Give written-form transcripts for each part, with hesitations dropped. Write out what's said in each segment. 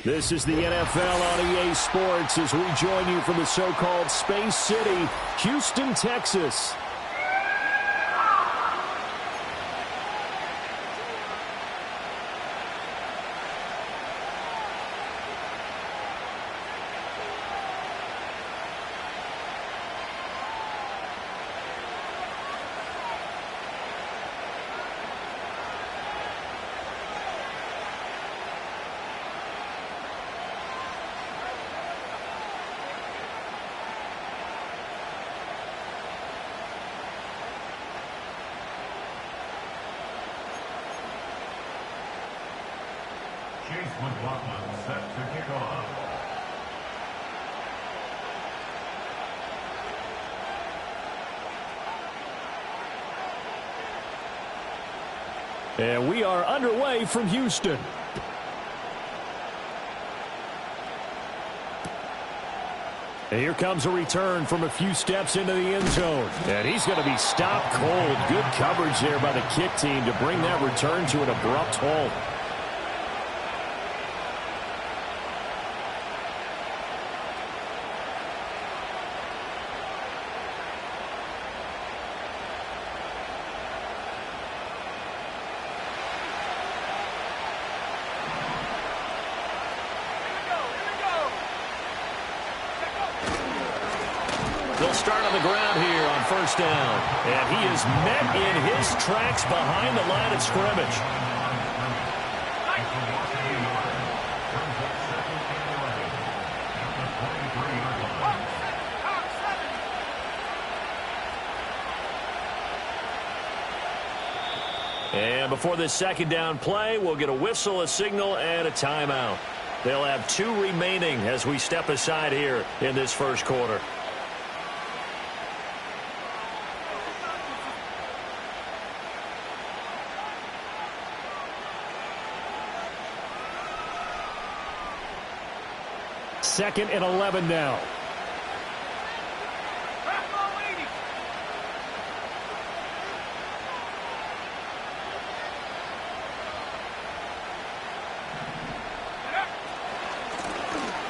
This is the NFL on EA Sports as we join you from the so-called Space City, Houston, Texas. Set to kick off. And we are underway from Houston. And here comes a return from a few steps into the end zone. And he's going to be stopped cold. Good coverage there by the kick team to bring that return to an abrupt halt. They'll start on the ground here on first down. And he is met in his tracks behind the line of scrimmage. And before this second down play, we'll get a whistle, a signal, and a timeout. They'll have 2 remaining as we step aside here in this first quarter. Second and 11 now.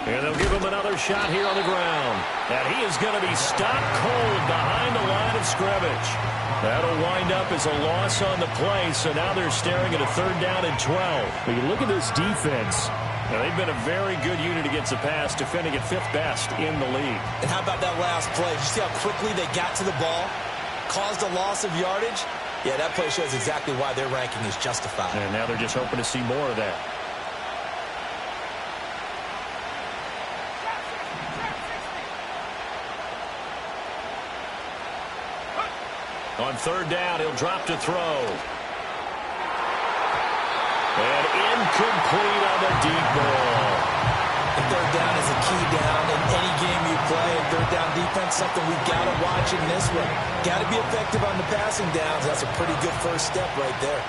And they'll give him another shot here on the ground. And he is going to be stopped cold behind the line of scrimmage. That'll wind up as a loss on the play, so now they're staring at a 3rd down and 12. But you look at this defense. Now, they've been a very good unit against the pass, defending at 5th best in the league. And how about that last play? Did you see how quickly they got to the ball? Caused a loss of yardage? Yeah, that play shows exactly why their ranking is justified. And now they're just hoping to see more of that. On 3rd down, he'll drop to throw. And incomplete on the deep ball. The 3rd down is a key down in any game you play. And 3rd down defense, something we've got to watch in this one. Got to be effective on the passing downs. That's a pretty good first step right there.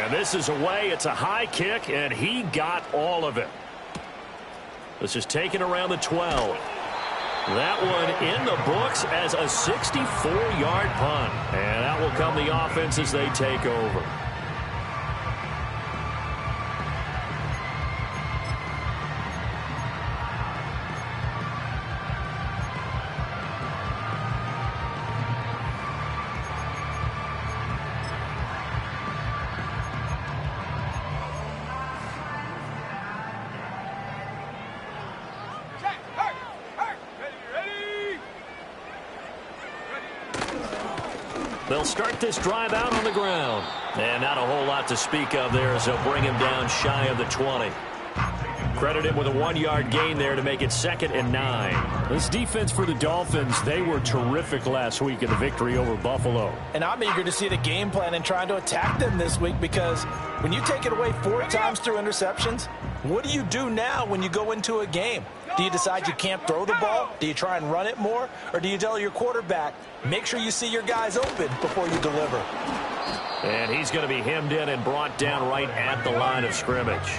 And this is away. It's a high kick, and he got all of it. This is taken around the 12. That one in the books as a 64-yard punt. And that will come the offense as they take over. They'll start this drive out on the ground. And not a whole lot to speak of there as they'll bring him down shy of the 20. Credit him with a 1-yard gain there to make it 2nd and 9. This defense for the Dolphins, they were terrific last week in the victory over Buffalo. And I'm eager to see the game plan and trying to attack them this week, because when you take it away 4 times through interceptions, what do you do now when you go into a game? Do you decide you can't throw the ball? Do you try and run it more? Or do you tell your quarterback, make sure you see your guys open before you deliver? And he's going to be hemmed in and brought down right at the line of scrimmage.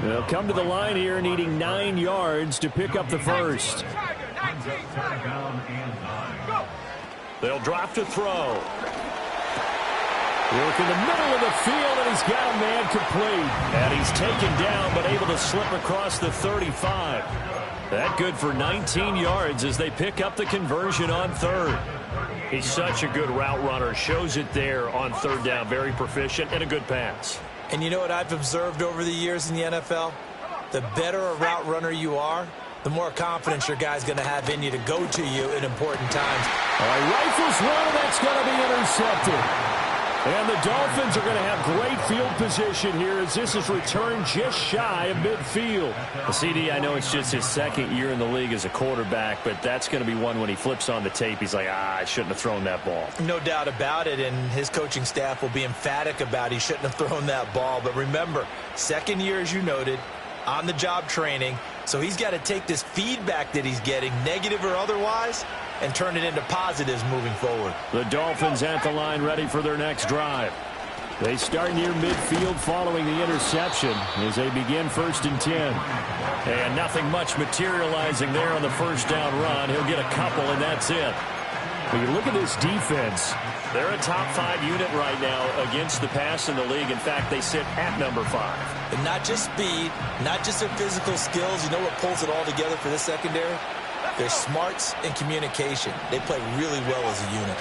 They'll come to the line here needing 9 yards to pick up the first. They'll drop to throw. Working the middle of the field, and he's got a man complete. And he's taken down, but able to slip across the 35. That good for 19 yards as they pick up the conversion on third. He's such a good route runner. Shows it there on third down. Very proficient and a good pass. And you know what I've observed over the years in the NFL? The better a route runner you are, the more confidence your guy's going to have in you to go to you in important times. All right, rifles one, and that's going to be intercepted. And the Dolphins are going to have great field position here as this is returned just shy of midfield. The CD, I know it's just his second year in the league as a quarterback, but that's going to be one when he flips on the tape. He's like, I shouldn't have thrown that ball. No doubt about it, and his coaching staff will be emphatic about he shouldn't have thrown that ball. But remember, second year, as you noted, on-the-job training, so he's got to take this feedback that he's getting, negative or otherwise, and turn it into positives moving forward. The Dolphins at the line ready for their next drive. They start near midfield following the interception as they begin 1st and 10. And nothing much materializing there on the first down run. He'll get a couple, and that's it. When you look at this defense, they're a top 5 unit right now against the pass in the league. In fact, they sit at number 5. And not just speed, not just their physical skills. You know what pulls it all together for this secondary? Their smarts and communication. They play really well as a unit.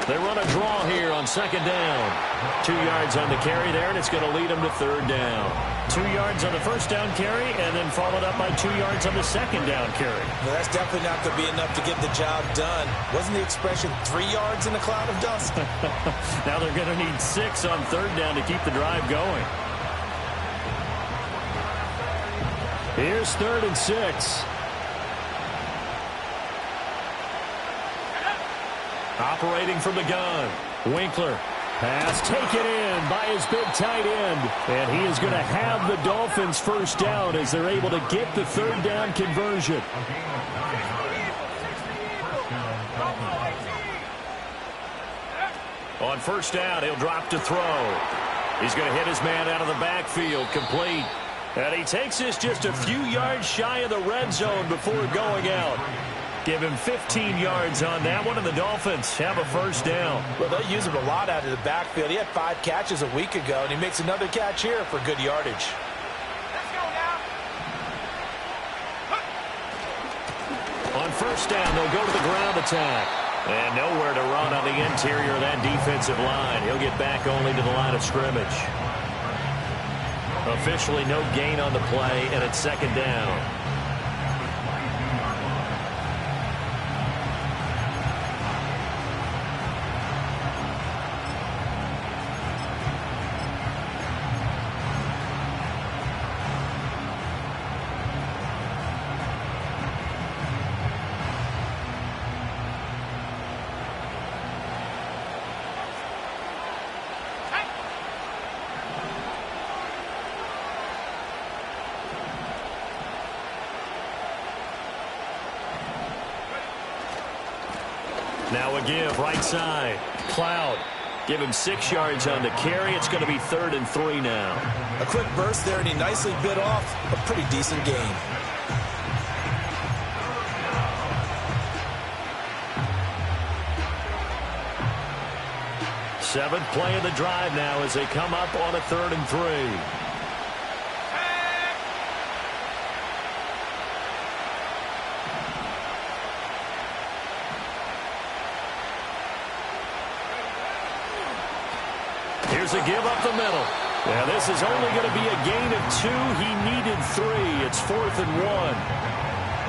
They run a draw here on 2nd down. 2 yards on the carry there, and it's going to lead them to 3rd down. 2 yards on the first down carry, and then followed up by 2 yards on the 2nd down carry. Well, that's definitely not going to be enough to get the job done. Wasn't the expression 3 yards in a cloud of dust? Now they're going to need 6 on 3rd down to keep the drive going. Here's 3rd and 6. Operating from the gun. Winkler. Pass taken in by his big tight end. And he is going to have the Dolphins first down as they're able to get the 3rd down conversion. On first down, he'll drop to throw. He's going to hit his man out of the backfield, complete. And he takes this just a few yards shy of the red zone before going out. Give him 15 yards on that one, and the Dolphins have a first down. Well, they use him a lot out of the backfield. He had 5 catches a week ago, and he makes another catch here for good yardage. Let's go now. On first down, they'll go to the ground attack. And nowhere to run on the interior of that defensive line. He'll get back only to the line of scrimmage. Officially no gain on the play, and it's 2nd down. Now a give, right side. Cloud. Give him 6 yards on the carry. It's going to be 3rd and 3 now. A quick burst there, and he nicely bit off a pretty decent gain. Seventh play of the drive now as they come up on a 3rd and 3. Here's a give up the middle. Yeah, this is only going to be a gain of 2. He needed 3. It's 4th and 1.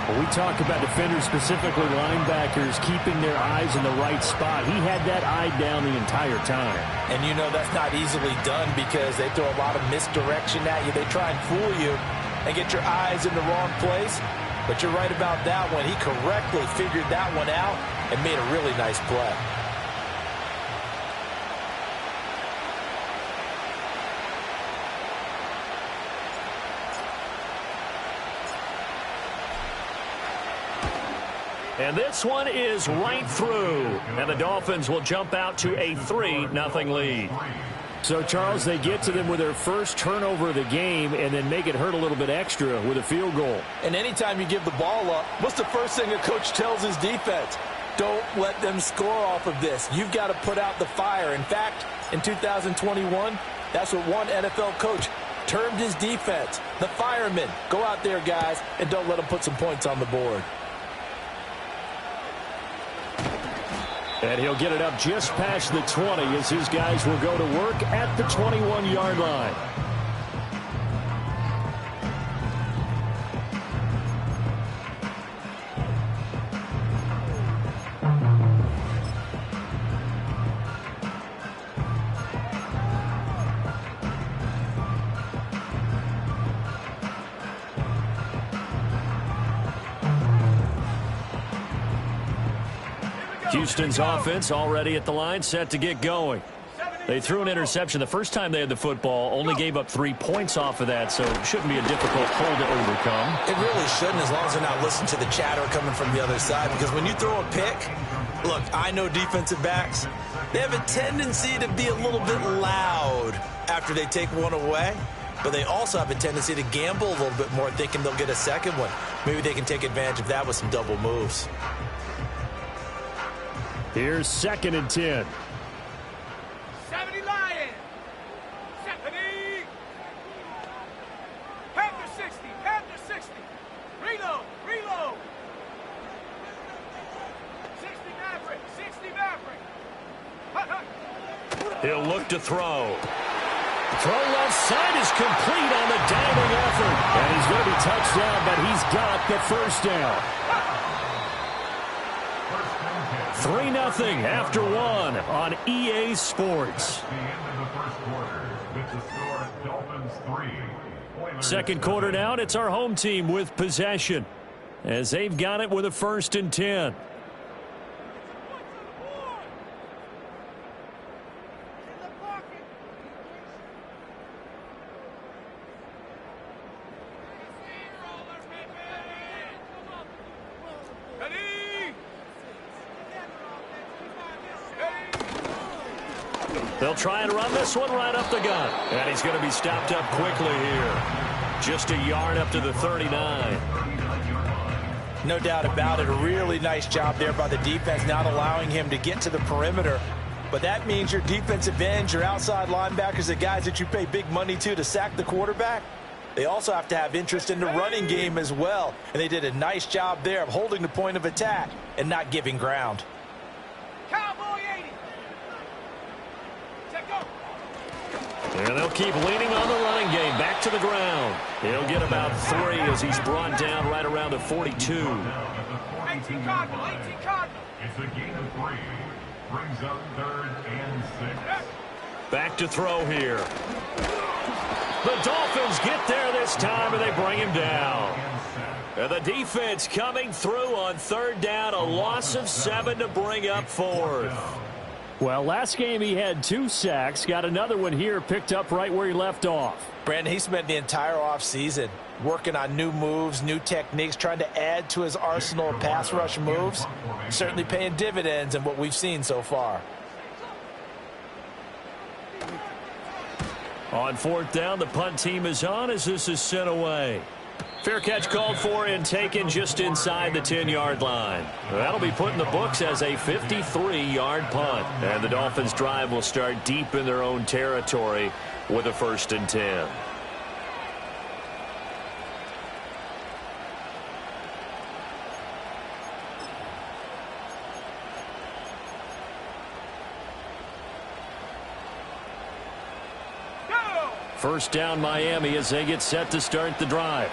Well, we talk about defenders, specifically linebackers, keeping their eyes in the right spot. He had that eye down the entire time. And you know that's not easily done because they throw a lot of misdirection at you. They try and fool you and get your eyes in the wrong place. But you're right about that one. He correctly figured that one out and made a really nice play. And this one is right through. And the Dolphins will jump out to a 3-0 lead. So, Charles, they get to them with their first turnover of the game and then make it hurt a little bit extra with a field goal. And anytime you give the ball up, what's the first thing a coach tells his defense? Don't let them score off of this. You've got to put out the fire. In fact, in 2021, that's what one NFL coach termed his defense. The firemen. Go out there, guys, and don't let them put some points on the board. And he'll get it up just past the 20 as his guys will go to work at the 21-yard line. Houston's offense already at the line, set to get going. They threw an interception the first time they had the football, only gave up 3 points off of that, so it shouldn't be a difficult hole to overcome. It really shouldn't, as long as they're not listening to the chatter coming from the other side, because when you throw a pick, look, I know defensive backs, they have a tendency to be a little bit loud after they take one away, but they also have a tendency to gamble a little bit more, thinking they'll get a second one. Maybe they can take advantage of that with some double moves. Here's 2nd and 10. 70 Lions. 70. Panther 60. Panther 60. Reload. Reload. 60 Maverick. 60 Maverick. Hut, hut. He'll look to throw. Throw left side is complete on the diving effort. And he's going to be touched down, but he's got the first down. 3-0 after 1 on EA Sports. Second quarter now, it's our home team with possession as they've got it with a 1st and 10. They'll try and run this one right up the gut. And he's going to be stopped up quickly here. Just a yard up to the 39. No doubt about it. A really nice job there by the defense, not allowing him to get to the perimeter. But that means your defensive ends, your outside linebackers, the guys that you pay big money to sack the quarterback, they also have to have interest in the running game as well. And they did a nice job there of holding the point of attack and not giving ground. Cowboy 80. Check go. And they'll keep leaning on the running game. Back to the ground. He'll get about 3 as he's brought down right around the 42. 18 Cardinal. 18 Cardinal. It's a gain of 3. Brings up 3rd and 6. Back to throw here. The Dolphins get there this time, and they bring him down. And the defense coming through on 3rd down. A loss of 7 to bring up 4th. Well, last game he had 2 sacks. Got another one here, picked up right where he left off. Brandon, he spent the entire offseason working on new moves, new techniques, trying to add to his arsenal of pass rush moves. Certainly paying dividends in what we've seen so far. On 4th down, the punt team is on as this is sent away. Fair catch called for and taken just inside the 10-yard line. That'll be put in the books as a 53-yard punt. And the Dolphins' drive will start deep in their own territory with a 1st and 10. First down Miami as they get set to start the drive.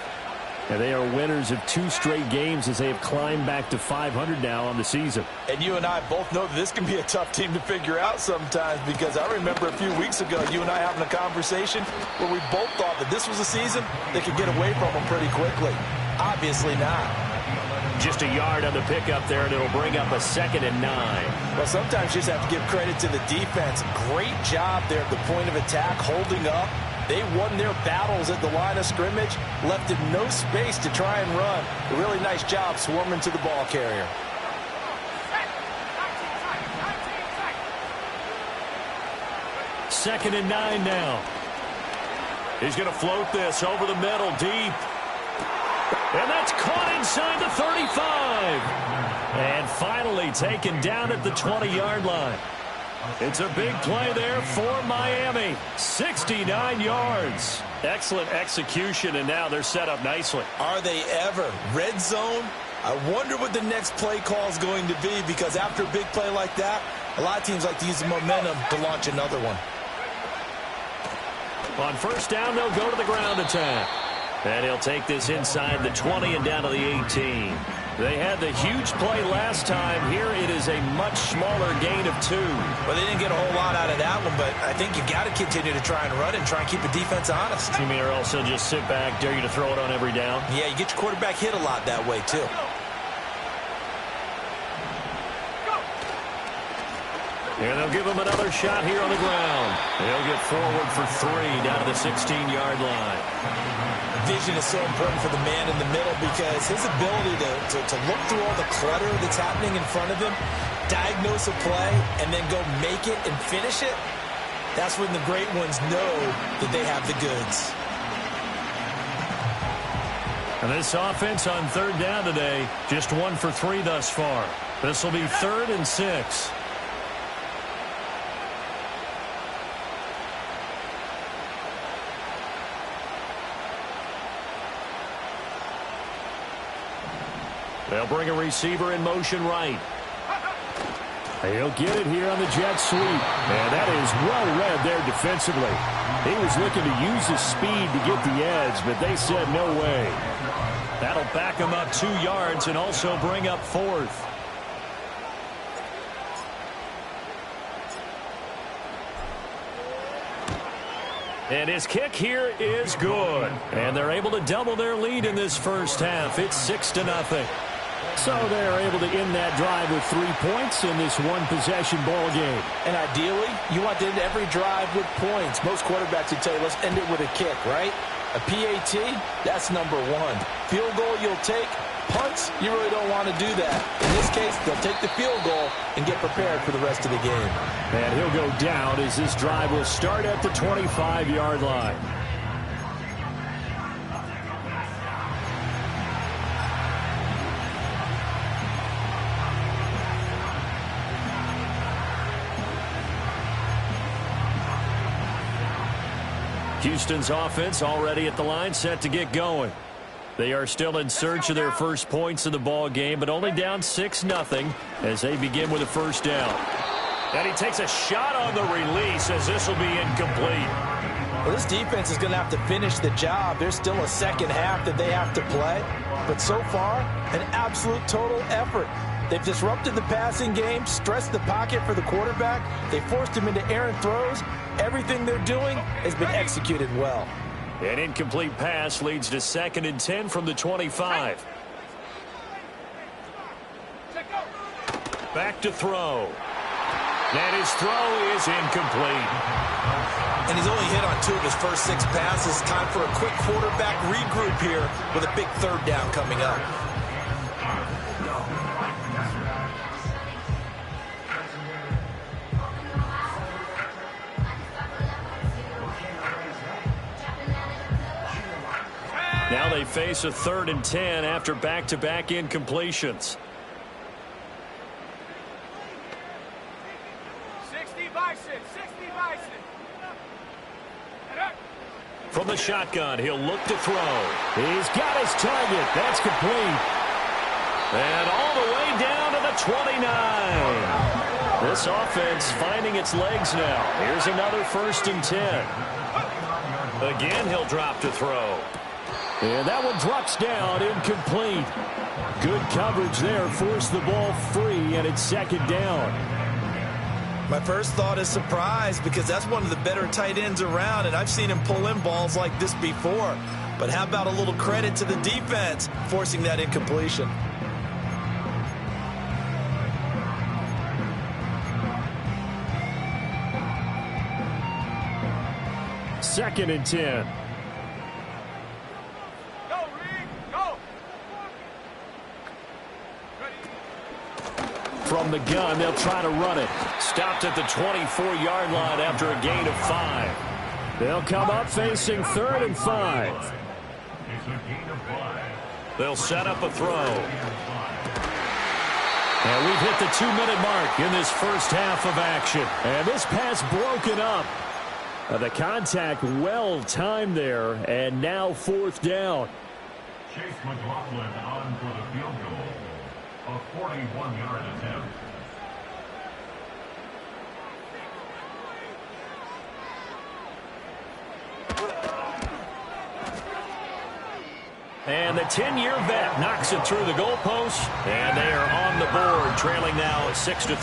And they are winners of 2 straight games as they have climbed back to 500 now on the season. And you and I both know that this can be a tough team to figure out sometimes, because I remember a few weeks ago you and I having a conversation where we both thought that this was a season they could get away from them pretty quickly. Obviously not. Just a yard on the pickup there, and it'll bring up a 2nd and 9. Well, sometimes you just have to give credit to the defense. Great job there at the point of attack, holding up. They won their battles at the line of scrimmage, left it no space to try and run. A really nice job swarming to the ball carrier. Second and 9 now. He's going to float this over the middle, deep. And that's caught inside the 35. And finally taken down at the 20-yard line. It's a big play there for Miami. 69 yards. Excellent execution, and now they're set up nicely. Are they ever? Red zone? I wonder what the next play call is going to be, because after a big play like that, a lot of teams like to use the momentum to launch another one. On first down, they'll go to the ground attack. And he'll take this inside the 20 and down to the 18. They had the huge play last time. Here it is a much smaller gain of 2. Well, they didn't get a whole lot out of that one, but I think you got to continue to try and run and try and keep the defense honest. You mean, or else they'll just sit back, dare you to throw it on every down? Yeah, you get your quarterback hit a lot that way, too. And they'll give him another shot here on the ground. They'll get forward for 3 down to the 16-yard line. Vision is so important for the man in the middle, because his ability to look through all the clutter that's happening in front of him, diagnose a play, and then go make it and finish it, that's when the great ones know that they have the goods. And this offense on third down today, just 1 for 3 thus far. This will be 3rd and 6. They'll bring a receiver in motion right. He'll get it here on the jet sweep. And that is well read there defensively. He was looking to use his speed to get the edge, but they said no way. That'll back him up 2 yards and also bring up 4th. And his kick here is good. And they're able to double their lead in this first half. It's 6-0. So they're able to end that drive with 3 points in this one-possession ball game. And ideally, you want to end every drive with points. Most quarterbacks would tell you, let's end it with a kick, right? A PAT, that's number 1. Field goal you'll take. Punts, you really don't want to do that. In this case, they'll take the field goal and get prepared for the rest of the game. And he'll go down as this drive will start at the 25-yard line. Houston's offense already at the line, set to get going. They are still in search of their first points in the ball game, but only down 6-0 as they begin with a first down. And he takes a shot on the release as this will be incomplete. Well, this defense is going to have to finish the job. There's still a second half that they have to play. But so far, an absolute total effort. They've disrupted the passing game, stressed the pocket for the quarterback. They forced him into errant throws. Everything they're doing has been executed well. An incomplete pass leads to 2nd and 10 from the 25. Back to throw. And his throw is incomplete. And he's only hit on 2 of his first 6 passes. Time for a quick quarterback regroup here with a big 3rd down coming up. Now they face a 3rd and 10 after back-to-back incompletions. 60 Bison, 60 Bison. From the shotgun, he'll look to throw. He's got his target. That's complete. And all the way down to the 29. This offense finding its legs now. Here's another 1st and 10. Again, he'll drop to throw. And that one drops down, incomplete. Good coverage there, forced the ball free, and it's 2nd down. My first thought is surprise, because that's one of the better tight ends around, and I've seen him pull in balls like this before. But how about a little credit to the defense forcing that incompletion? Second and 10. From the gun, they'll try to run it. Stopped at the 24-yard line after a gain of 5. They'll come up facing 3rd and 5. They'll set up a throw. And we've hit the 2-minute mark in this first half of action. And this pass broken up. The contact well timed there, and now fourth down. Chase McLaughlin on for the field goal. A 41-yard attempt. And the 10-year vet knocks it through the goalpost, and they are on the board, trailing now 6-3.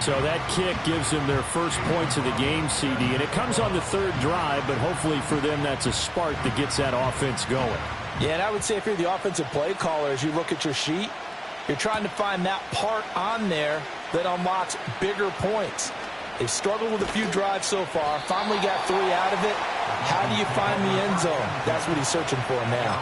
So that kick gives them their first points of the game, CD, and it comes on the third drive, but hopefully for them that's a spark that gets that offense going. Yeah, and I would say if you're the offensive play caller, as you look at your sheet, you're trying to find that part on there that unlocks bigger points. They've struggled with a few drives so far, finally got 3 out of it. How do you find the end zone? That's what he's searching for now.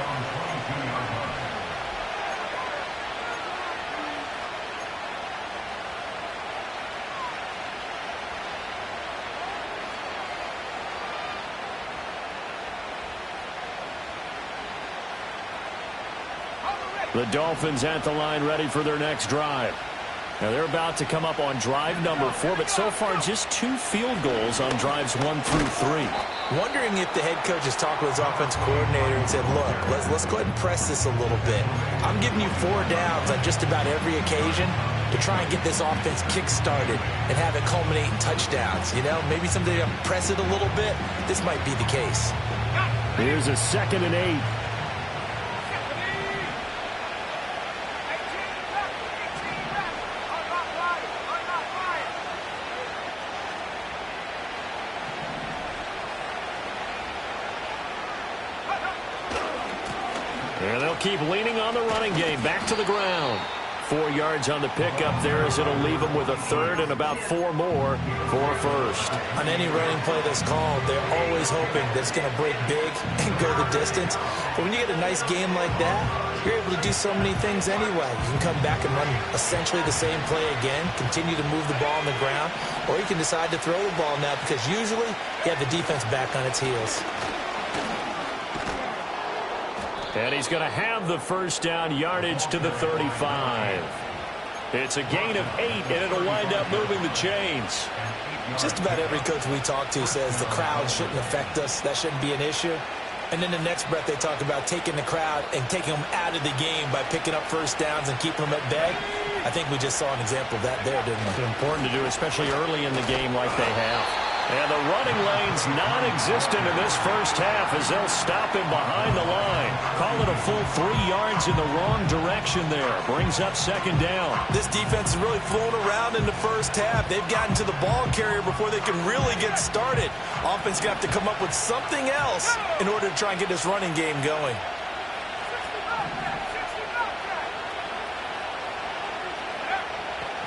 The Dolphins at the line ready for their next drive. Now they're about to come up on drive number 4, but so far just 2 field goals on drives 1 through 3. Wondering if the head coach has talked with his offensive coordinator and said, look, let's go ahead and press this a little bit. I'm giving you 4 downs on just about every occasion to try and get this offense kick-started and have it culminate in touchdowns. You know, maybe someday to press it a little bit. This might be the case. Here's a 2nd and 8. And they'll keep leaning on the running game. Back to the ground. 4 yards on the pickup there as it'll leave them with a 3rd and about 4 more for first. On any running play that's called, they're always hoping that it's going to break big and go the distance. But when you get a nice game like that, you're able to do so many things anyway. You can come back and run essentially the same play again, continue to move the ball on the ground, or you can decide to throw the ball now because usually you have the defense back on its heels. And he's going to have the first down, yardage to the 35. It's a gain of 8, and it'll wind up moving the chains. Just about every coach we talk to says the crowd shouldn't affect us. That shouldn't be an issue. And in the next breath, they talk about taking the crowd and taking them out of the game by picking up first downs and keeping them at bay. I think we just saw an example of that there, didn't we? It's important to do, especially early in the game like they have. And the running lane's non-existent in this first half as they'll stop him behind the line. Call it a full 3 yards in the wrong direction there. Brings up 2nd down. This defense is really flown around in the first half. They've gotten to the ball carrier before they can really get started. Offense got to come up with something else in order to try and get this running game going.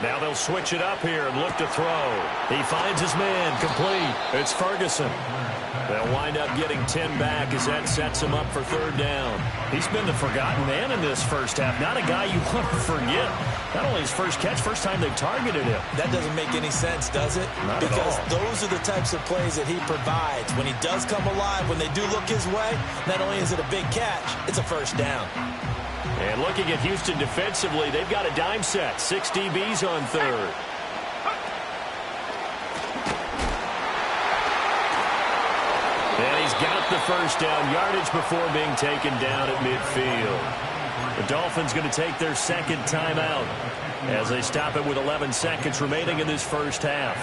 Now they'll switch it up here and look to throw. He finds his man, complete. It's Ferguson. They'll wind up getting 10 back as that sets him up for 3rd down. He's been the forgotten man in this first half. Not a guy you want to forget. Not only his first catch, first time they've targeted him. That doesn't make any sense, does it? Not because at all. Those are the types of plays that he provides. When he does come alive, when they do look his way, not only is it a big catch, it's a first down. And looking at Houston defensively, they've got a dime set. 6 DBs on 3rd. And he's got the first down yardage before being taken down at midfield. The Dolphins going to take their 2nd timeout as they stop it with 11 seconds remaining in this first half.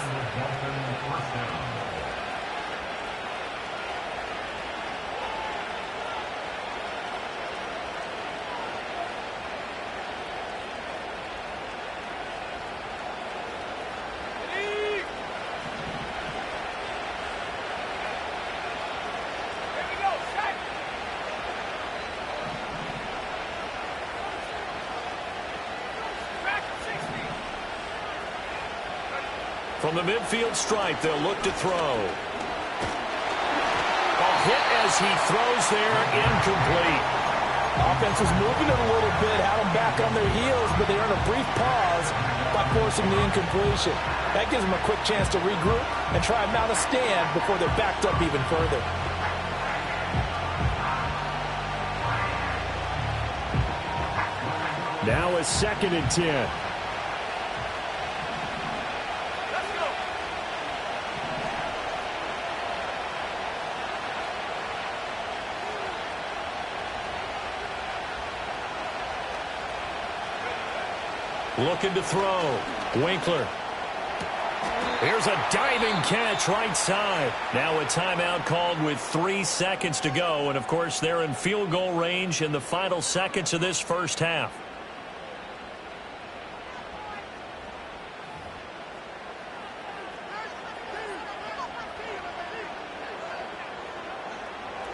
From the midfield stripe, they'll look to throw. A hit as he throws there, incomplete. Offense was moving it a little bit, had them back on their heels, but they earned a brief pause by forcing the incompletion. That gives them a quick chance to regroup and try and mount a stand before they're backed up even further. Now a 2nd and 10. Looking to throw. Winkler. Here's a diving catch right side. Now a timeout called with 3 seconds to go. And, of course, they're in field goal range in the final seconds of this first half.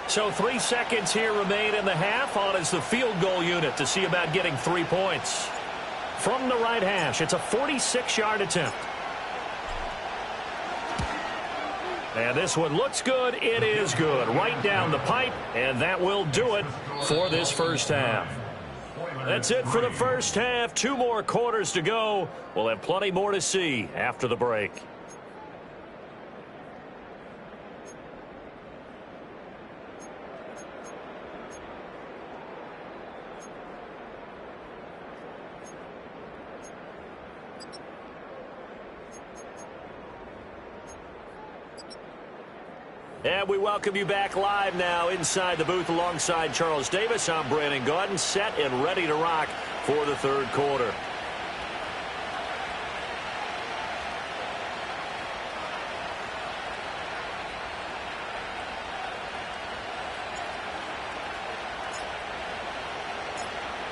So 3 seconds here remain in the half. On is the field goal unit to see about getting 3 points. From the right hash, it's a 46-yard attempt. And this one looks good. It is good. Right down the pipe, and that will do it for this first half. That's it for the first half. 2 more quarters to go. We'll have plenty more to see after the break. And we welcome you back live now inside the booth alongside Charles Davis. I'm Brandon Gaudin, set and ready to rock for the third quarter.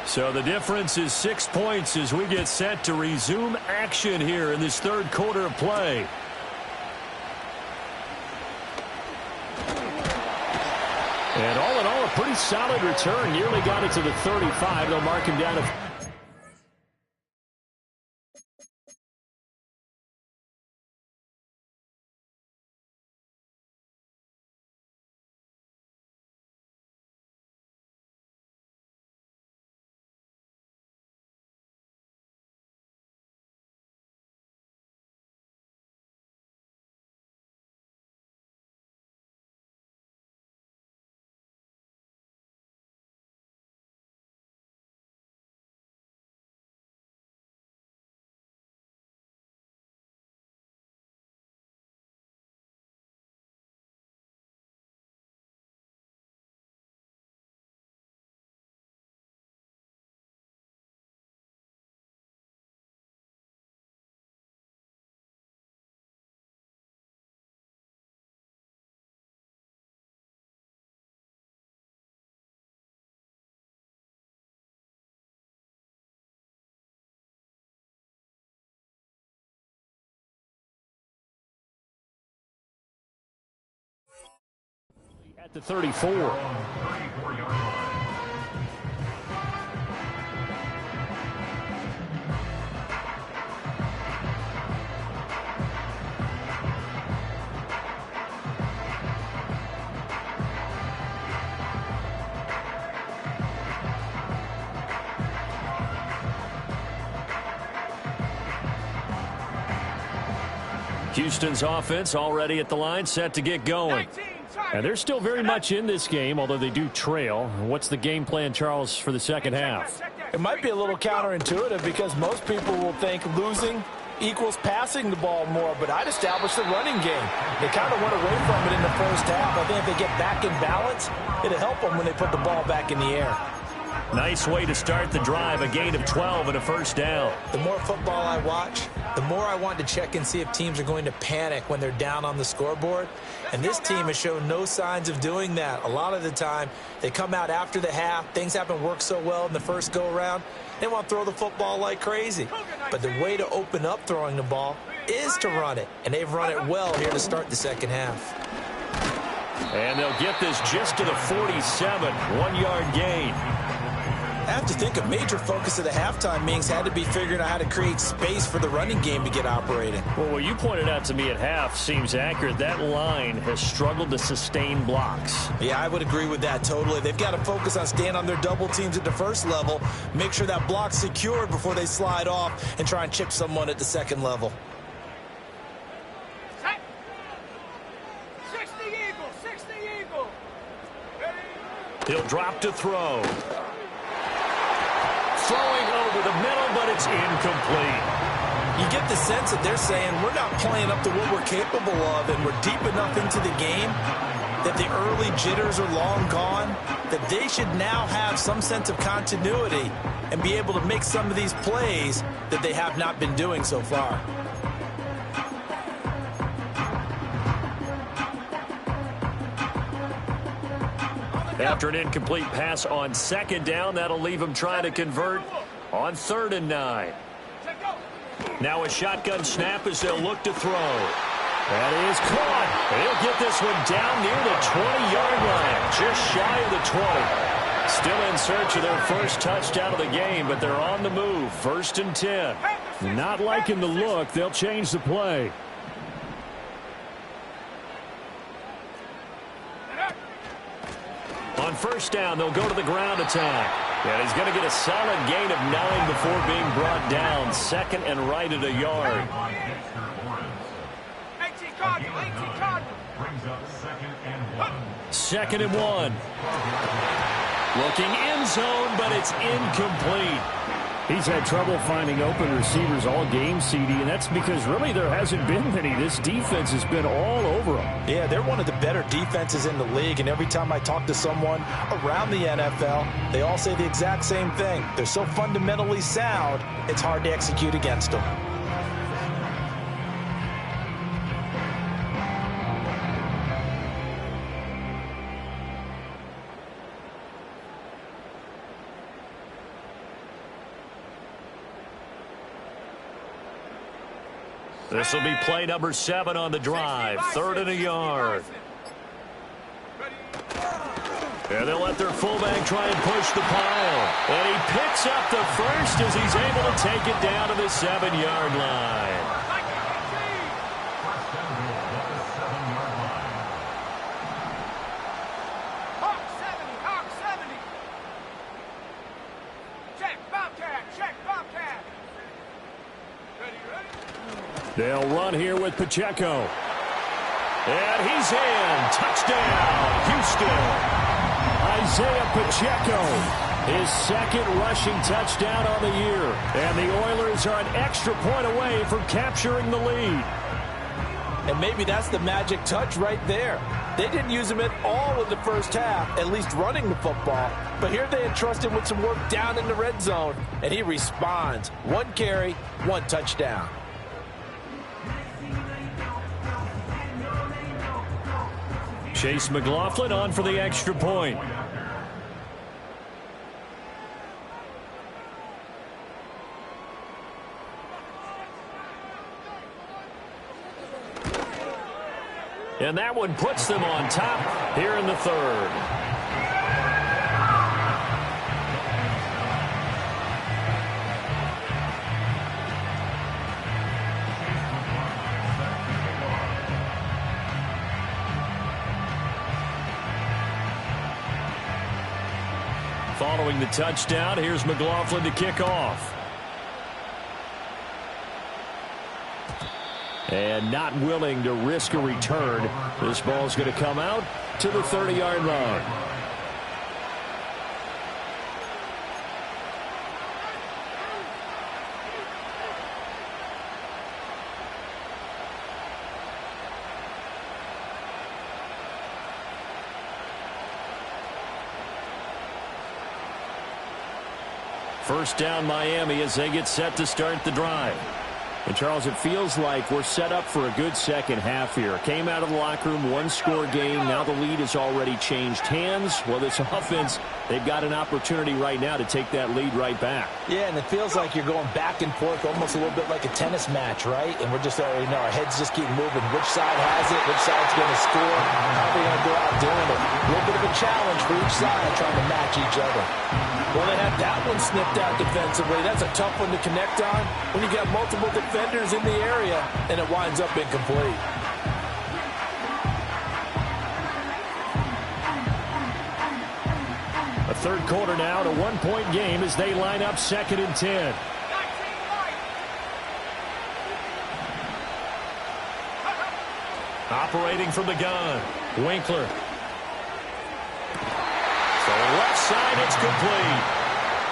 So the difference is 6 points as we get set to resume action here in this third quarter of play. And all in all, a pretty solid return. Nearly got it to the 35. They'll mark him down to... At the 34. Houston's offense already at the line, set to get going. And they're still very much in this game, although they do trail. What's the game plan, Charles, for the second half? It might be a little counterintuitive because most people will think losing equals passing the ball more, but I'd establish the running game. They kind of went away from it in the first half. I think if they get back in balance, it'll help them when they put the ball back in the air. Nice way to start the drive, a gain of 12 and a first down. The more football I watch, the more I want to check and see if teams are going to panic when they're down on the scoreboard. And this team has shown no signs of doing that. A lot of the time, they come out after the half. Things haven't worked so well in the first go-around. They want to throw the football like crazy. But the way to open up throwing the ball is to run it. And they've run it well here to start the second half. And they'll get this just to the 47, 1-yard gain. I have to think a major focus of the halftime meetings had to be figuring out how to create space for the running game to get operating. Well, what you pointed out to me at half seems accurate. That line has struggled to sustain blocks. Yeah, I would agree with that totally. They've got to focus on staying on their double teams at the first level, make sure that block's secured before they slide off and try and chip someone at the second level. 60 Eagle, 60 Eagle. He'll drop to throw. throwing over the middle, but it's incomplete. You get the sense that they're saying we're not playing up to what we're capable of, and we're deep enough into the game that the early jitters are long gone, that they should now have some sense of continuity and be able to make some of these plays that they have not been doing so far. After an incomplete pass on second down, that'll leave him trying to convert on 3rd and 9. Now a shotgun snap as they'll look to throw. That is caught. He'll get this one down near the 20-yard line, just shy of the 20. Still in search of their first touchdown of the game, but they're on the move. 1st and 10. Not liking the look. They'll change the play. On 1st down, they'll go to the ground attack. And he's going to get a solid gain of 9 before being brought down. 2nd and right at a yard. 18 Cardinal, 18 Cardinal. Brings up 2nd and 1. 2nd and 1. Looking end zone, but it's incomplete. He's had trouble finding open receivers all game, CD, and that's because really there hasn't been many. This defense has been all over them. Yeah, they're one of the better defenses in the league, and every time I talk to someone around the NFL, they all say the exact same thing. They're so fundamentally sound, it's hard to execute against them. This will be play number 7 on the drive. 3rd and a yard. And they'll let their fullback try and push the pile. And he picks up the first as he's able to take it down to the 7-yard line. Hawk 70. Check, Bobcat. Ready? They'll run here with Pacheco. And he's in. Touchdown, Houston. Isaiah Pacheco, his 2nd rushing touchdown on the year. And the Oilers are an extra point away from capturing the lead. And maybe that's the magic touch right there. They didn't use him at all in the first half, at least running the football. But here they entrust him with some work down in the red zone, and he responds. 1 carry, 1 touchdown. Chase McLaughlin on for the extra point. And that one puts them on top here in the 3rd. Following the touchdown, here's McLaughlin to kick off. And not willing to risk a return. This ball's going to come out to the 30-yard line. First down, Miami, as they get set to start the drive. And, Charles, it feels like we're set up for a good second half here. Came out of the locker room, 1-score game. Now the lead has already changed hands. Well, this offense, they've got an opportunity right now to take that lead right back. Yeah, and it feels like you're going back and forth, almost a little bit like a tennis match, right? And we're just already know our heads just keep moving. Which side has it? Which side's going to score? How are they going to go out doing it? A little bit of a challenge for each side trying to match each other. Well, they had that one snipped out defensively. That's a tough one to connect on when you got multiple defenders in the area, and it winds up incomplete. A 3rd quarter now, to 1-point game as they line up 2nd and 10. Operating from the gun, Winkler. So left side, it's complete.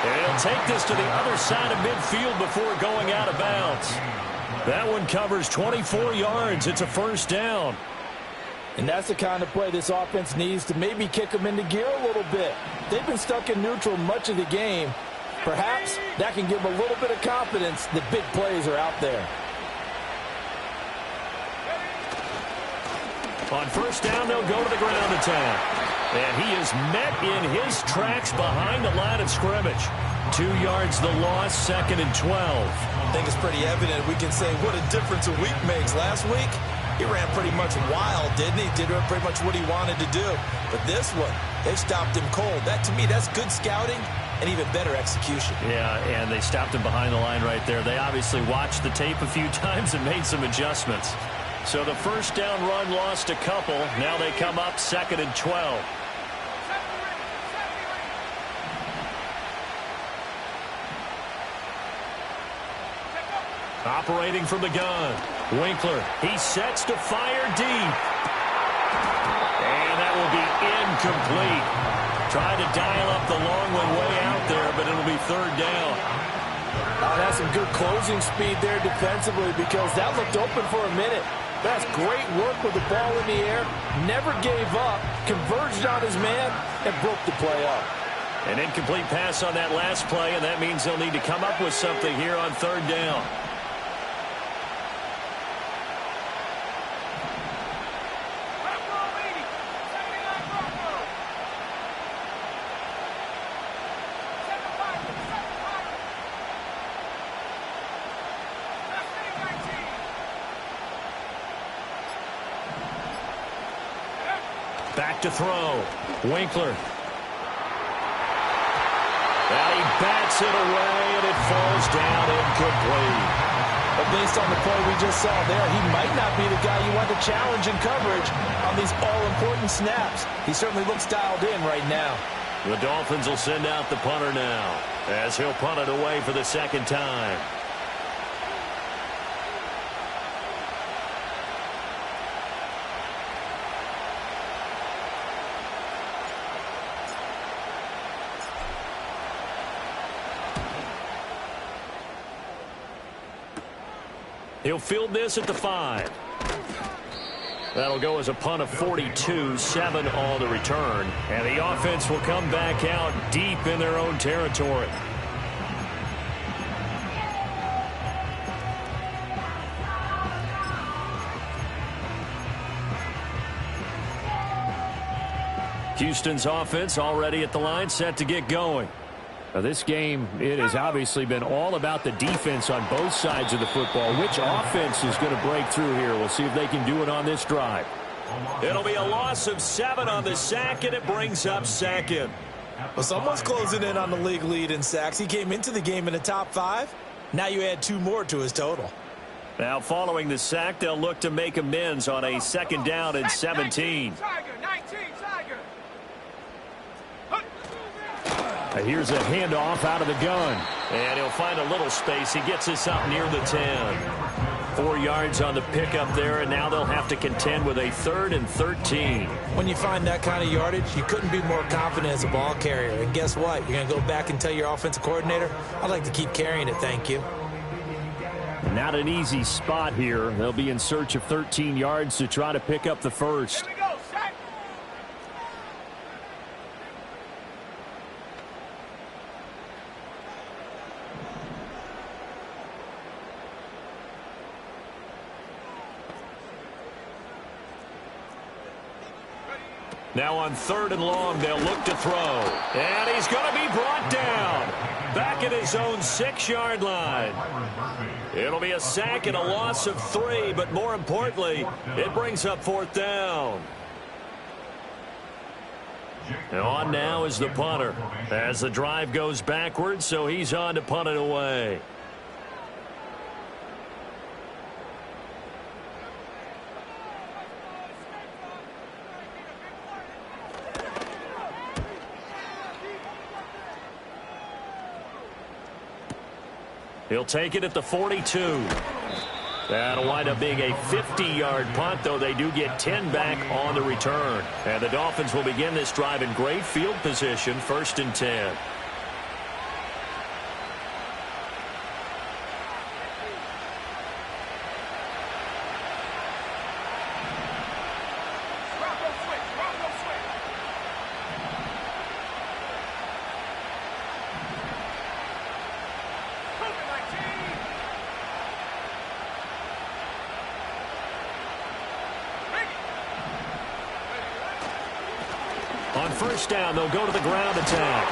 And he'll take this to the other side of midfield before going out of bounds. That one covers 24 yards. It's a first down. And that's the kind of play this offense needs to maybe kick them into gear a little bit. They've been stuck in neutral much of the game. Perhaps that can give them a little bit of confidence that big plays are out there. On first down, they'll go to the ground attack. And he is met in his tracks behind the line of scrimmage. 2 yards the loss, 2nd and 12. I think it's pretty evident. We can say what a difference a week makes. Last week, he ran pretty much wild, didn't he? Did pretty much what he wanted to do. But this one, they stopped him cold. That, to me, that's good scouting and even better execution. Yeah, and they stopped him behind the line right there. They obviously watched the tape a few times and made some adjustments. So the first down run lost a couple. Now they come up 2nd and 12. Operating from the gun. Winkler, he sets to fire deep. And that will be incomplete. Tried to dial up the long one way out there, but it'll be 3rd down. Oh, that's some good closing speed there defensively because that looked open for a minute. That's great work with the ball in the air. Never gave up, converged on his man, and broke the play up. An incomplete pass on that last play, and that means they'll need to come up with something here on 3rd down. Back to throw. Winkler. And he bats it away, and it falls down incomplete. But based on the play we just saw there, he might not be the guy you want to challenge in coverage on these all-important snaps. He certainly looks dialed in right now. The Dolphins will send out the punter now, as he'll punt it away for the 2nd time. He'll field this at the 5. That'll go as a punt of 42, 7 on the return. And the offense will come back out deep in their own territory. Houston's offense already at the line, set to get going. Now, this game, it has obviously been all about the defense on both sides of the football. Which offense is going to break through here? We'll see if they can do it on this drive. It'll be a loss of 7 on the sack, and it brings up 2nd. Well, someone's closing in on the league lead in sacks. He came into the game in the top 5. Now you add 2 more to his total. Now, following the sack, they'll look to make amends on a 2nd down and 17. Here's a handoff out of the gun. And he'll find a little space. He gets us up near the 10. 4 yards on the pickup there, and now they'll have to contend with a 3rd and 13. When you find that kind of yardage, you couldn't be more confident as a ball carrier. And guess what? You're going to go back and tell your offensive coordinator, I'd like to keep carrying it, thank you. Not an easy spot here. They'll be in search of 13 yards to try to pick up the first. Now on 3rd and long, they'll look to throw. And he's going to be brought down. Back at his own 6-yard line. It'll be a sack and a loss of 3, but more importantly, it brings up 4th down. And on now is the punter. As the drive goes backwards, so he's on to punt it away. He'll take it at the 42. That'll wind up being a 50-yard punt, though they do get 10 back on the return. And the Dolphins will begin this drive in great field position, 1st and 10. On first down, they'll go to the ground attack.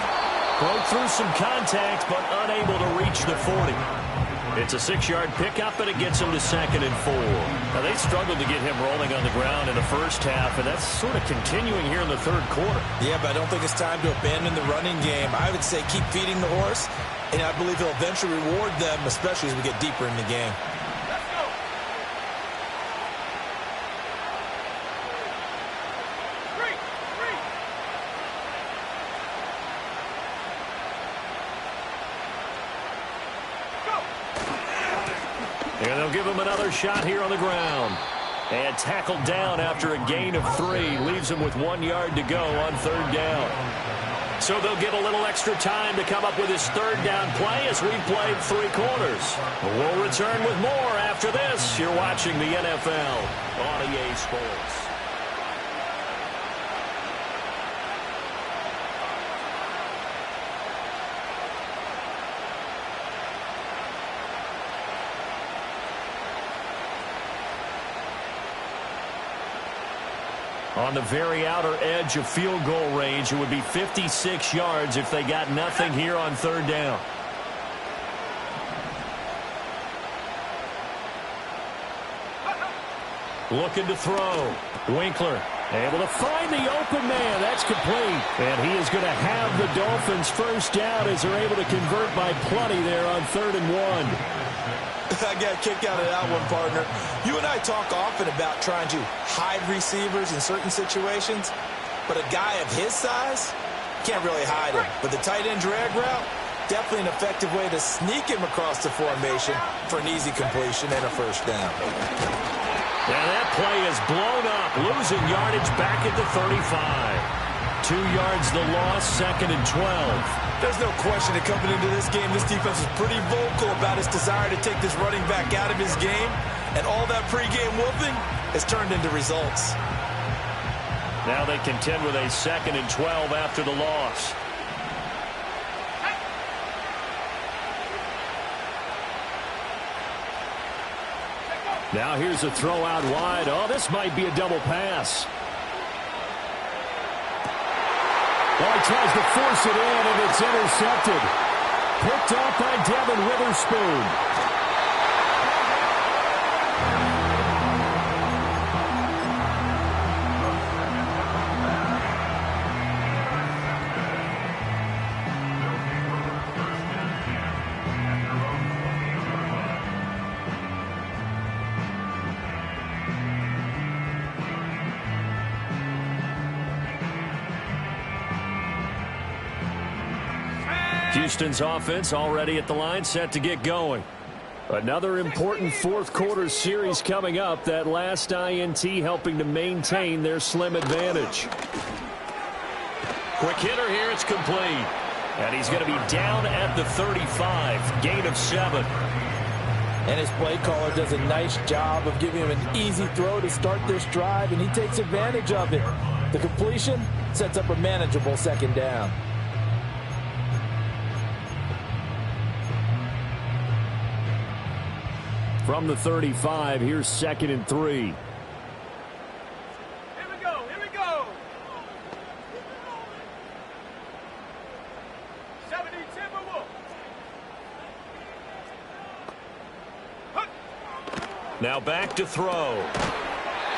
Broke through some contact, but unable to reach the 40. It's a 6-yard pickup, and it gets him to 2nd and 4. Now, they struggled to get him rolling on the ground in the first half, and that's sort of continuing here in the third quarter. Yeah, but I don't think it's time to abandon the running game. I would say keep feeding the horse, and I believe he'll eventually reward them, especially as we get deeper in the game. Let's go. Three. Go. And they'll give him another shot here on the ground. And tackled down after a gain of 3. Leaves him with 1 yard to go on third down. So they'll get a little extra time to come up with his third down play as we've played 3 quarters. We'll return with more after this. You're watching the NFL on EA Sports. On the very outer edge of field goal range, it would be 56 yards if they got nothing here on third down. Looking to throw. Winkler able to find the open man. That's complete. And he is going to have the Dolphins first down as they're able to convert by plenty there on 3rd and 1. I got a kick out of that one, partner. You and I talk often about trying to hide receivers in certain situations, but a guy of his size can't really hide him. But the tight end drag route, definitely an effective way to sneak him across the formation for an easy completion and a first down. Now that play is blown up, losing yardage back at the 35. 2 yards the loss, 2nd and 12. There's no question that coming into this game, this defense is pretty vocal about its desire to take this running back out of his game, and all that pregame whooping has turned into results. Now they contend with a 2nd and 12 after the loss. Now here's a throw out wide. Oh, this might be a double pass. Well, he tries to force it in, and it's intercepted. Picked up by Devin Witherspoon. Houston's offense already at the line, set to get going. Another important fourth quarter series coming up. That last INT helping to maintain their slim advantage. Quick hitter here. It's complete. And he's going to be down at the 35. Gain of 7. And his play caller does a nice job of giving him an easy throw to start this drive, and he takes advantage of it. The completion sets up a manageable second down. From the 35, here's 2nd and 3. Here we go. Here we go. 70 Timberwolves. Now back to throw.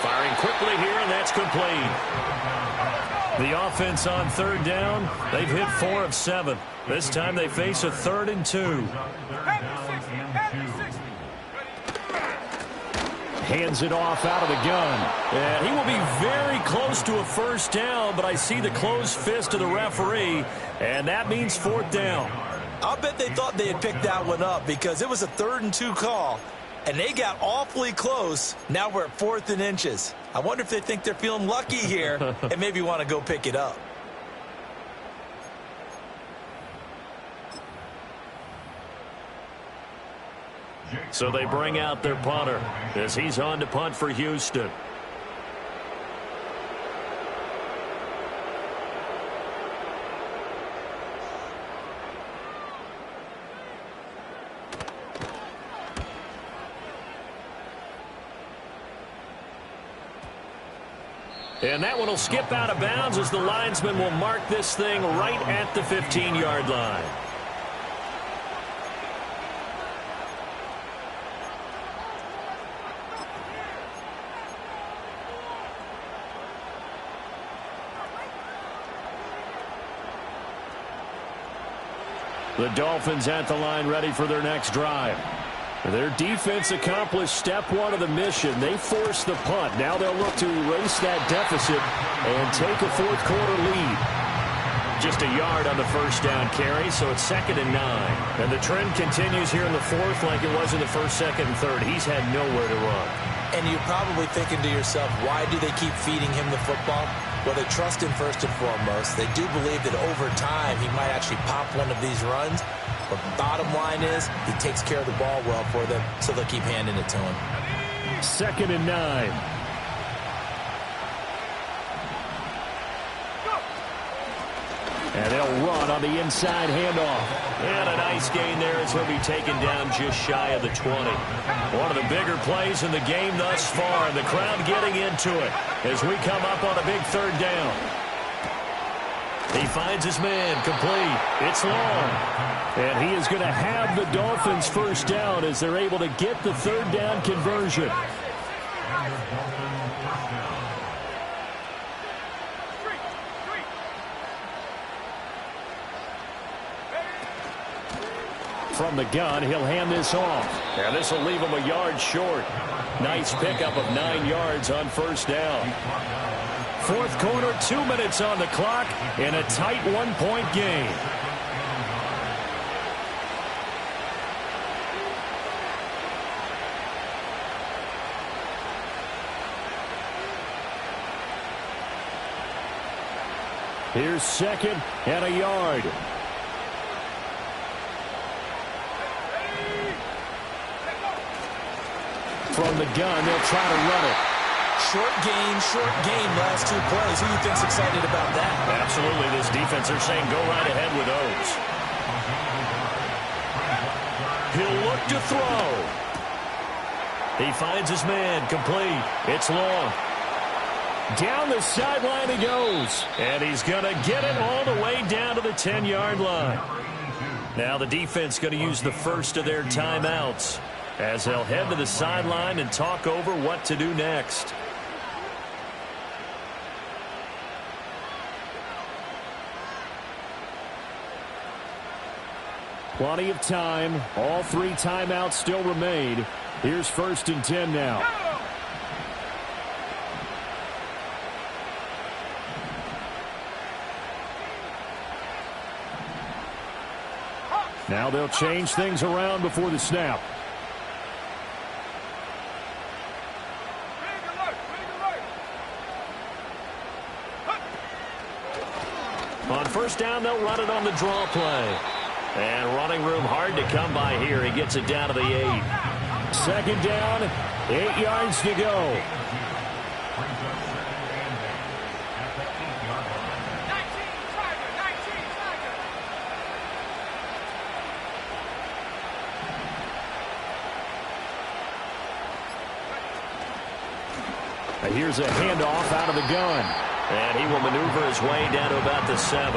Firing quickly here, and that's complete. The offense on third down, they've hit 4 of 7. This time they face a 3rd and 2. Hands it off out of the gun. And he will be very close to a first down, but I see the closed fist of the referee, and that means 4th down. I'll bet they thought they had picked that one up because it was a 3rd and 2 call, and they got awfully close. Now we're at 4th and inches. I wonder if they think they're feeling lucky here and maybe want to go pick it up. So they bring out their punter as he's on to punt for Houston. And that one will skip out of bounds as the linesman will mark this thing right at the 15-yard line. The Dolphins at the line ready for their next drive. Their defense accomplished step one of the mission. They forced the punt. Now they'll look to erase that deficit and take a fourth-quarter lead. Just a yard on the first down carry, so it's 2nd and 9. And the trend continues here in the fourth like it was in the first, second, and third. He's had nowhere to run. And you're probably thinking to yourself, why do they keep feeding him the football? Well, they trust him first and foremost. They do believe that over time he might actually pop one of these runs. But bottom line is he takes care of the ball well for them, so they'll keep handing it to him. 2nd and 9. And they'll run on the inside handoff. And a nice gain there as he'll be taken down just shy of the 20. One of the bigger plays in the game thus far. And the crowd getting into it as we come up on a big 3rd down. He finds his man complete. It's long. And he is going to have the Dolphins first down as they're able to get the 3rd down conversion. From the gun, he'll hand this off. And this will leave him a yard short. Nice pickup of 9 yards on first down. Fourth quarter, 2 minutes on the clock in a tight 1-point game. Here's 2nd and a yard. From the gun, they'll try to run it. Short gain, last 2 plays. Who do you think's excited about that? Absolutely, this defense, they're saying go right ahead with those. He'll look to throw. He finds his man, complete. It's long. Down the sideline he goes. And he's going to get it all the way down to the 10-yard line. Now the defense going to use the first of their timeouts as they'll head to the sideline and talk over what to do next. Plenty of time. All 3 timeouts still remain. Here's 1st and 10 now. Now they'll change things around before the snap. On first down, they'll run it on the draw play. And running room hard to come by here. He gets it down to the 8. 2nd down, 8 yards to go. Here's a handoff out of the gun. And he will maneuver his way down to about the 7.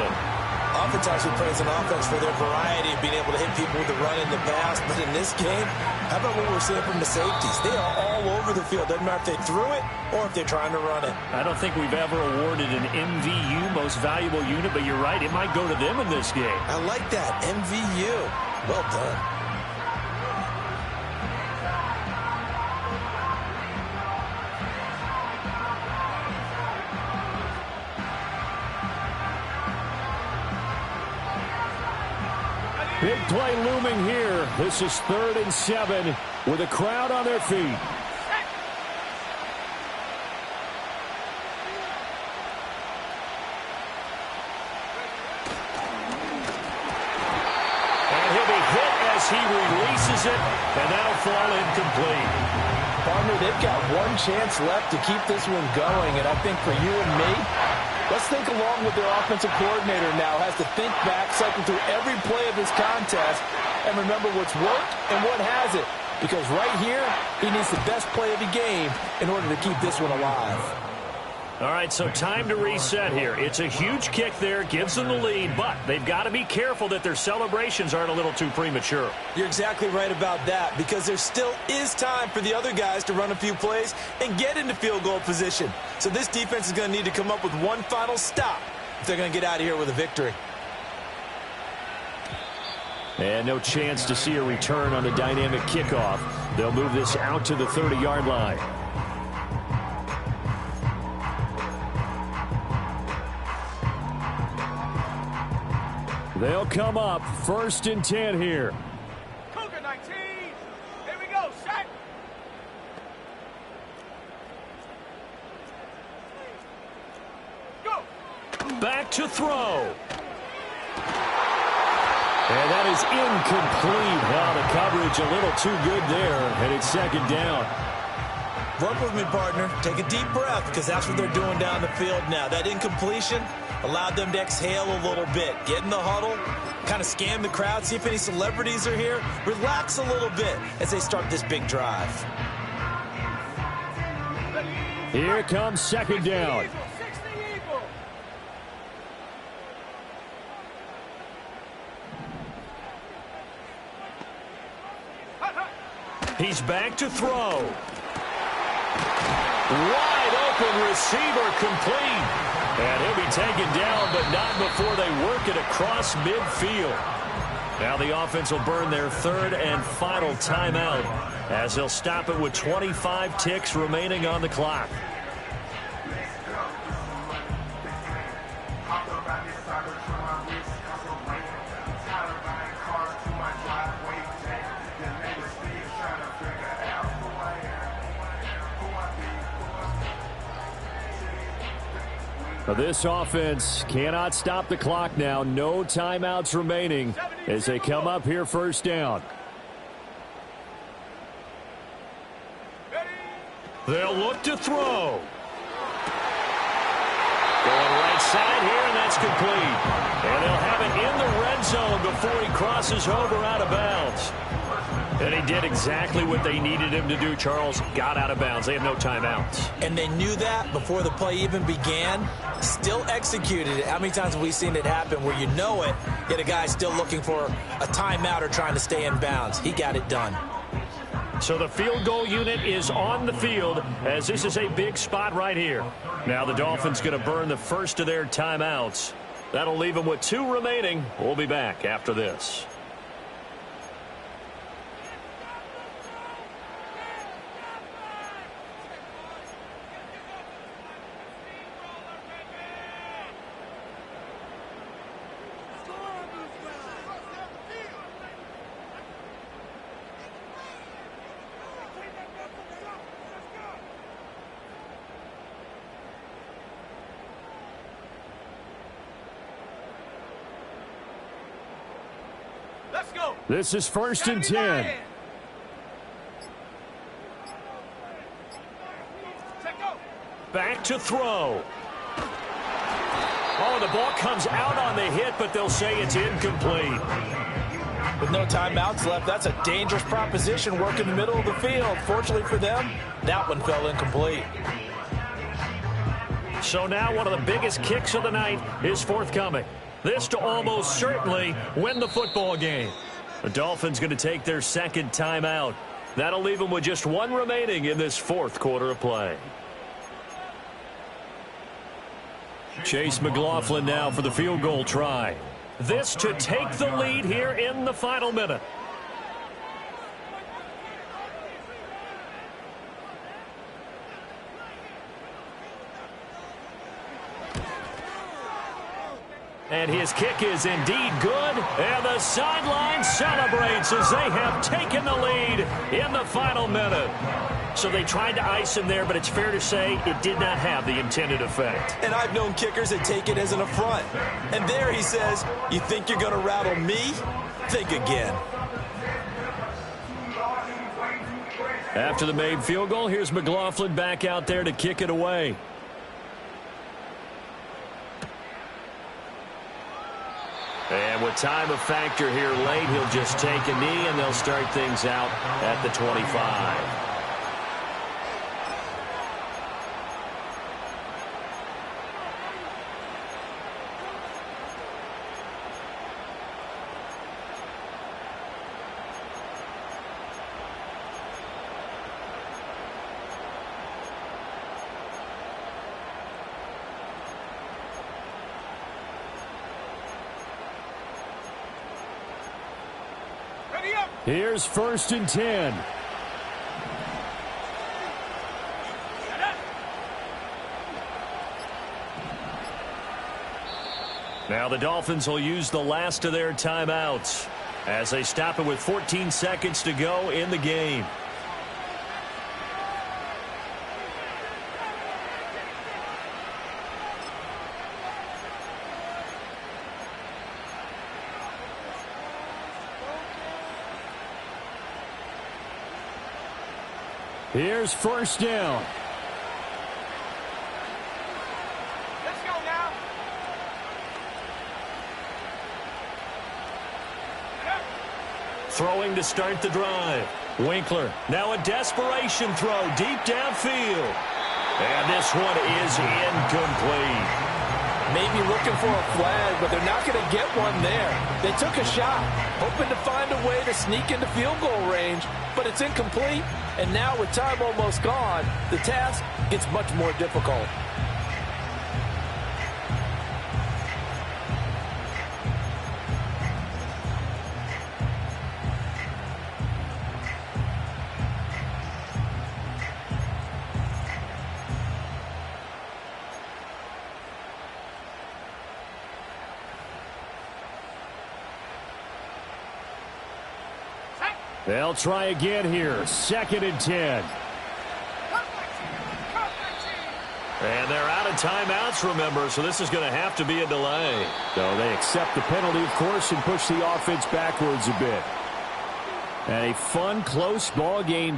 Oftentimes we praise an offense for their variety of being able to hit people with the run in the pass. But in this game, how about what we're seeing from the safeties? They are all over the field. Doesn't matter if they threw it or if they're trying to run it. I don't think we've ever awarded an MVU, most valuable unit, but you're right. It might go to them in this game. I like that. MVU. Well done. Big play looming here. This is 3rd and 7 with a crowd on their feet. And he'll be hit as he releases it, and that'll fall incomplete. Partner, they've got one chance left to keep this one going, and I think for you and me, let's think along with their offensive coordinator now. Has to think back, cycle through every play of this contest, and remember what's worked and what hasn't. Because right here, he needs the best play of the game in order to keep this one alive. All right, so time to reset here. It's a huge kick there, gives them the lead, but they've got to be careful that their celebrations aren't a little too premature. You're exactly right about that, because there still is time for the other guys to run a few plays and get into field goal position. So this defense is going to need to come up with one final stop if they're going to get out of here with a victory. And no chance to see a return on the dynamic kickoff. They'll move this out to the 30-yard line. They'll come up 1st and 10 here. Cougar 19. Here we go. Set. Go. Back to throw. And that is incomplete. Well, the coverage a little too good there, and it's 2nd down. Work with me, partner. Take a deep breath, because that's what they're doing down the field now. That incompletion allowed them to exhale a little bit. Get in the huddle, kind of scan the crowd, see if any celebrities are here. Relax a little bit as they start this big drive. Here comes 2nd down. He's back to throw. Wide open receiver complete. And he'll be taken down, but not before they work it across midfield. Now the offense will burn their 3rd and final timeout as they'll stop it with 25 ticks remaining on the clock. This offense cannot stop the clock now. No timeouts remaining as they come up here 1st down. They'll look to throw. Going right side here, and that's complete. And they'll have it in the red zone before he crosses over out of bounds. And he did exactly what they needed him to do, Charles. Got out of bounds. They have no timeouts. And they knew that before the play even began. Still executed it. How many times have we seen it happen where you know it, yet a guy still looking for a timeout or trying to stay in bounds? He got it done. So the field goal unit is on the field as this is a big spot right here. Now the Dolphins going to burn the first of their timeouts. That'll leave them with 2 remaining. We'll be back after this. Let's go. This is 1st and 10. Back to throw. Oh, the ball comes out on the hit, but they'll say it's incomplete. With no timeouts left, that's a dangerous proposition. Work in the middle of the field. Fortunately for them, that one fell incomplete. So now one of the biggest kicks of the night is forthcoming. This to almost certainly win the football game. The Dolphins going to take their 2nd timeout. That'll leave them with just 1 remaining in this 4th quarter of play. Chase McLaughlin now for the field goal try. This to take the lead here in the final minute. And his kick is indeed good. And the sideline celebrates as they have taken the lead in the final minute. So they tried to ice him there, but it's fair to say it did not have the intended effect. And I've known kickers that take it as an affront. And there he says, you think you're going to rattle me? Think again. After the made field goal, here's McLaughlin back out there to kick it away. And with time a factor here late, he'll just take a knee, and they'll start things out at the 25. Here's 1st and 10. Now the Dolphins will use the last of their timeouts as they stop it with 14 seconds to go in the game. Here's 1st down. Let's go now. Throwing to start the drive. Winkler, now a desperation throw deep downfield. And this one is incomplete. Maybe looking for a flag, but they're not going to get one there. They took a shot, hoping to find a way to sneak into field goal range, but it's incomplete. And now with time almost gone, the task gets much more difficult. They'll try again here. 2nd and 10. And they're out of timeouts, remember, so this is going to have to be a delay. So they accept the penalty, of course, and push the offense backwards a bit. And a fun, close ball game